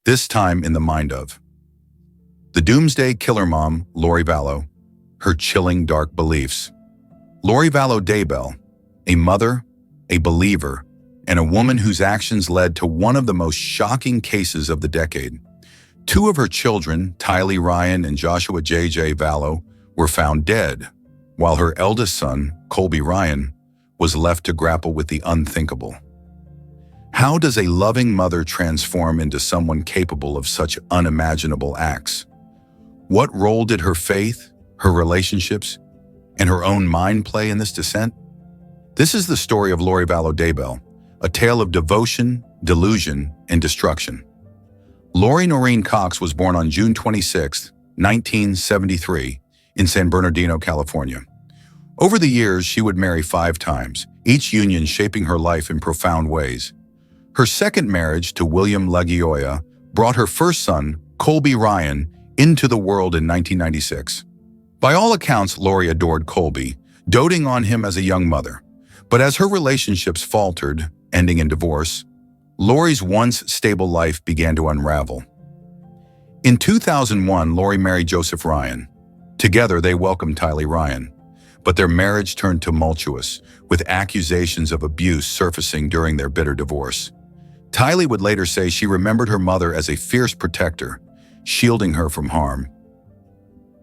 this time in the mind of the Doomsday Killermom, Lori Vallow, her chilling dark beliefs. Lori Vallow Daybell, a mother, a believer, and a woman whose actions led to one of the most shocking cases of the decade. Two of her children, Tylee Ryan and Joshua J.J. Vallow, were found dead, while her eldest son, Colby Ryan, was left to grapple with the unthinkable. How does a loving mother transform into someone capable of such unimaginable acts? What role did her faith, her relationships, and her own mind play in this descent? This is the story of Lori Vallow Daybell, a tale of devotion, delusion, and destruction. Lori Noreen Cox was born on June 26, 1973, in San Bernardino, California. Over the years, she would marry 5 times, each union shaping her life in profound ways. Her second marriage to William Legioia brought her first son, Colby Ryan, into the world in 1996. By all accounts, Lori adored Colby, doting on him as a young mother. But as her relationships faltered, ending in divorce, Lori's once stable life began to unravel. In 2001, Lori married Joseph Ryan. Together, they welcomed Tylee Ryan. But their marriage turned tumultuous, with accusations of abuse surfacing during their bitter divorce. Tylee would later say she remembered her mother as a fierce protector, shielding her from harm.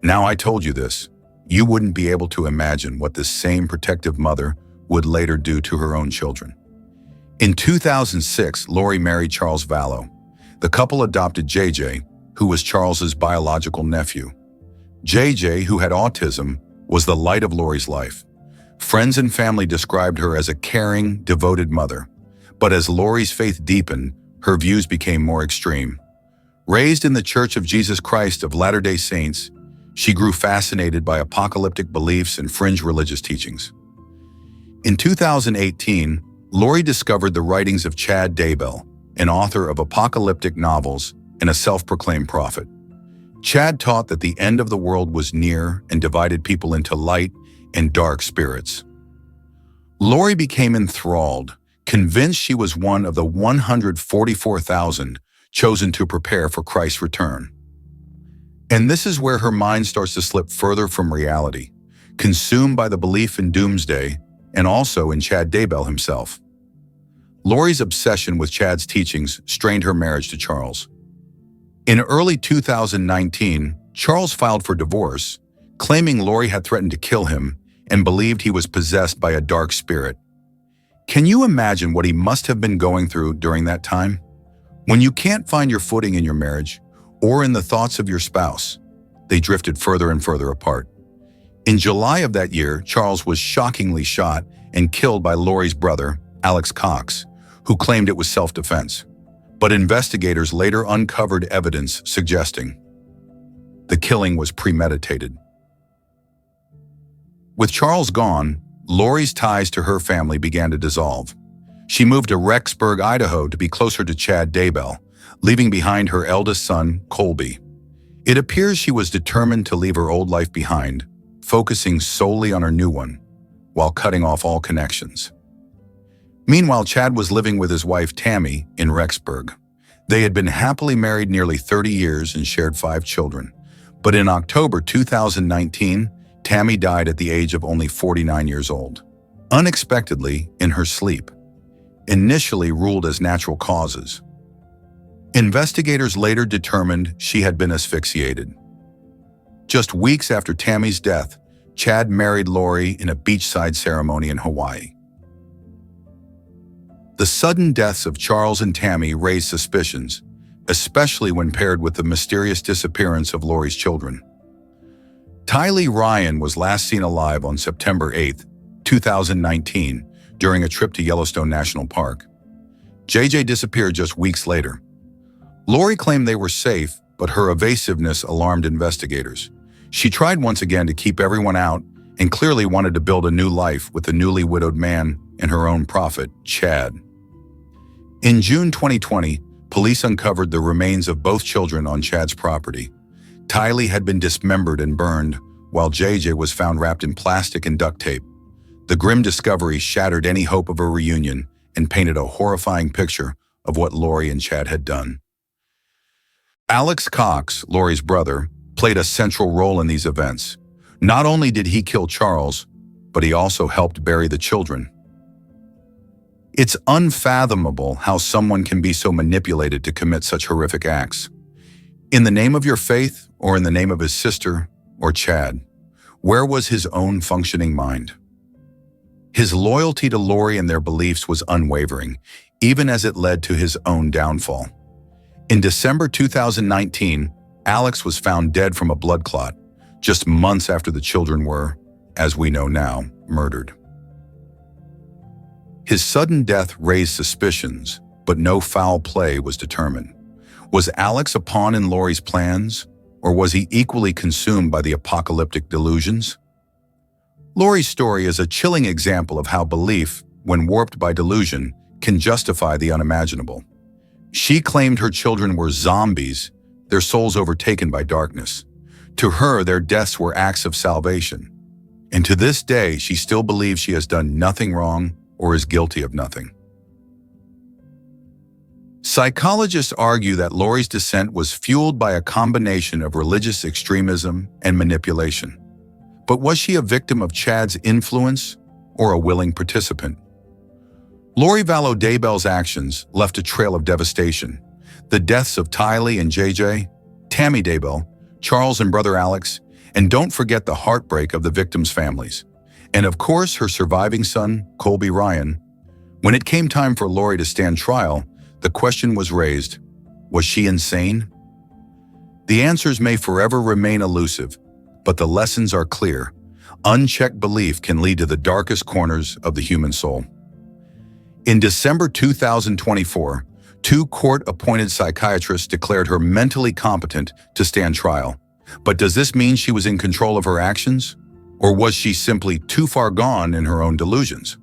Now I told you this, you wouldn't be able to imagine what this same protective mother would later do to her own children. In 2006, Lori married Charles Vallow. The couple adopted JJ, who was Charles's biological nephew. JJ, who had autism, was the light of Lori's life. Friends and family described her as a caring, devoted mother. But as Lori's faith deepened, her views became more extreme. Raised in the Church of Jesus Christ of Latter-day Saints, she grew fascinated by apocalyptic beliefs and fringe religious teachings. In 2018, Lori discovered the writings of Chad Daybell, an author of apocalyptic novels and a self-proclaimed prophet. Chad taught that the end of the world was near and divided people into light and dark spirits. Lori became enthralled, convinced she was one of the 144,000 chosen to prepare for Christ's return. And this is where her mind starts to slip further from reality, consumed by the belief in Doomsday and also in Chad Daybell himself. Lori's obsession with Chad's teachings strained her marriage to Charles. In early 2019, Charles filed for divorce, claiming Lori had threatened to kill him and believed he was possessed by a dark spirit. Can you imagine what he must have been going through during that time? When you can't find your footing in your marriage or in the thoughts of your spouse, they drifted further and further apart. In July of that year, Charles was shockingly shot and killed by Lori's brother, Alex Cox, who claimed it was self-defense. But investigators later uncovered evidence suggesting the killing was premeditated. With Charles gone, Lori's ties to her family began to dissolve. She moved to Rexburg, Idaho to be closer to Chad Daybell, leaving behind her eldest son, Colby. It appears she was determined to leave her old life behind, focusing solely on her new one, while cutting off all connections. Meanwhile, Chad was living with his wife Tammy in Rexburg. They had been happily married nearly 30 years and shared 5 children. But in October 2019, Tammy died at the age of only 49 years old, unexpectedly in her sleep, initially ruled as natural causes. Investigators later determined she had been asphyxiated. Just weeks after Tammy's death, Chad married Lori in a beachside ceremony in Hawaii. The sudden deaths of Charles and Tammy raised suspicions, especially when paired with the mysterious disappearance of Lori's children. Tylee Ryan was last seen alive on September 8, 2019, during a trip to Yellowstone National Park. JJ disappeared just weeks later. Lori claimed they were safe, but her evasiveness alarmed investigators. She tried once again to keep everyone out and clearly wanted to build a new life with the newly widowed man and her own prophet, Chad. In June 2020, police uncovered the remains of both children on Chad's property. Tylee had been dismembered and burned, while JJ was found wrapped in plastic and duct tape. The grim discovery shattered any hope of a reunion and painted a horrifying picture of what Lori and Chad had done. Alex Cox, Lori's brother, played a central role in these events. Not only did he kill Charles, but he also helped bury the children. It's unfathomable how someone can be so manipulated to commit such horrific acts. In the name of your faith, or in the name of his sister, or Chad, where was his own functioning mind? His loyalty to Lori and their beliefs was unwavering, even as it led to his own downfall. In December 2019, Alex was found dead from a blood clot, just months after the children were, as we know now, murdered. His sudden death raised suspicions, but no foul play was determined. Was Alex a pawn in Lori's plans, or was he equally consumed by the apocalyptic delusions? Lori's story is a chilling example of how belief, when warped by delusion, can justify the unimaginable. She claimed her children were zombies, their souls overtaken by darkness. To her, their deaths were acts of salvation. And to this day, she still believes she has done nothing wrong or is guilty of nothing. Psychologists argue that Lori's descent was fueled by a combination of religious extremism and manipulation. But was she a victim of Chad's influence or a willing participant? Lori Vallow Daybell's actions left a trail of devastation. The deaths of Tylee and JJ, Tammy Daybell, Charles and brother Alex, and don't forget the heartbreak of the victims' families. And of course, her surviving son, Colby Ryan. When it came time for Lori to stand trial, the question was raised, was she insane? The answers may forever remain elusive, but the lessons are clear. Unchecked belief can lead to the darkest corners of the human soul. In December 2024, 2 court-appointed psychiatrists declared her mentally competent to stand trial. But does this mean she was in control of her actions? Or was she simply too far gone in her own delusions?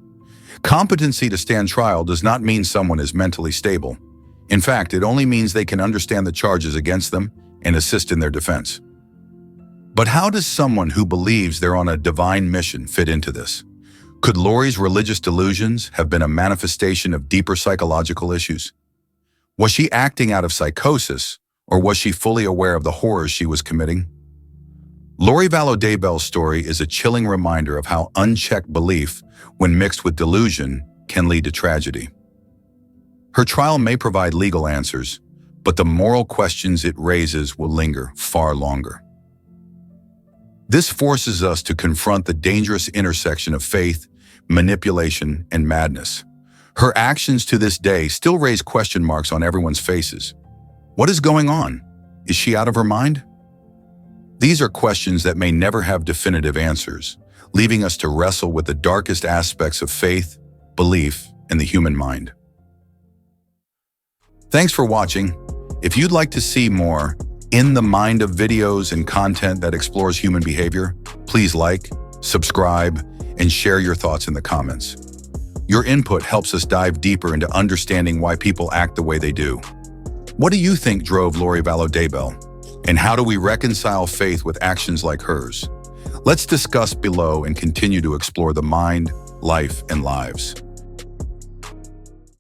Competency to stand trial does not mean someone is mentally stable. In fact, it only means they can understand the charges against them and assist in their defense. But how does someone who believes they're on a divine mission fit into this? Could Lori's religious delusions have been a manifestation of deeper psychological issues? Was she acting out of psychosis, or was she fully aware of the horrors she was committing? Lori Vallow Daybell's story is a chilling reminder of how unchecked belief, when mixed with delusion, can lead to tragedy. Her trial may provide legal answers, but the moral questions it raises will linger far longer. This forces us to confront the dangerous intersection of faith, manipulation, and madness. Her actions to this day still raise question marks on everyone's faces. What is going on? Is she out of her mind? These are questions that may never have definitive answers, leaving us to wrestle with the darkest aspects of faith, belief, and the human mind. Thanks for watching. If you'd like to see more in the mind of videos and content that explores human behavior, please like, subscribe, and share your thoughts in the comments. Your input helps us dive deeper into understanding why people act the way they do. What do you think drove Lori Vallow Daybell? And how do we reconcile faith with actions like hers? Let's discuss below and continue to explore the mind, life, and lives.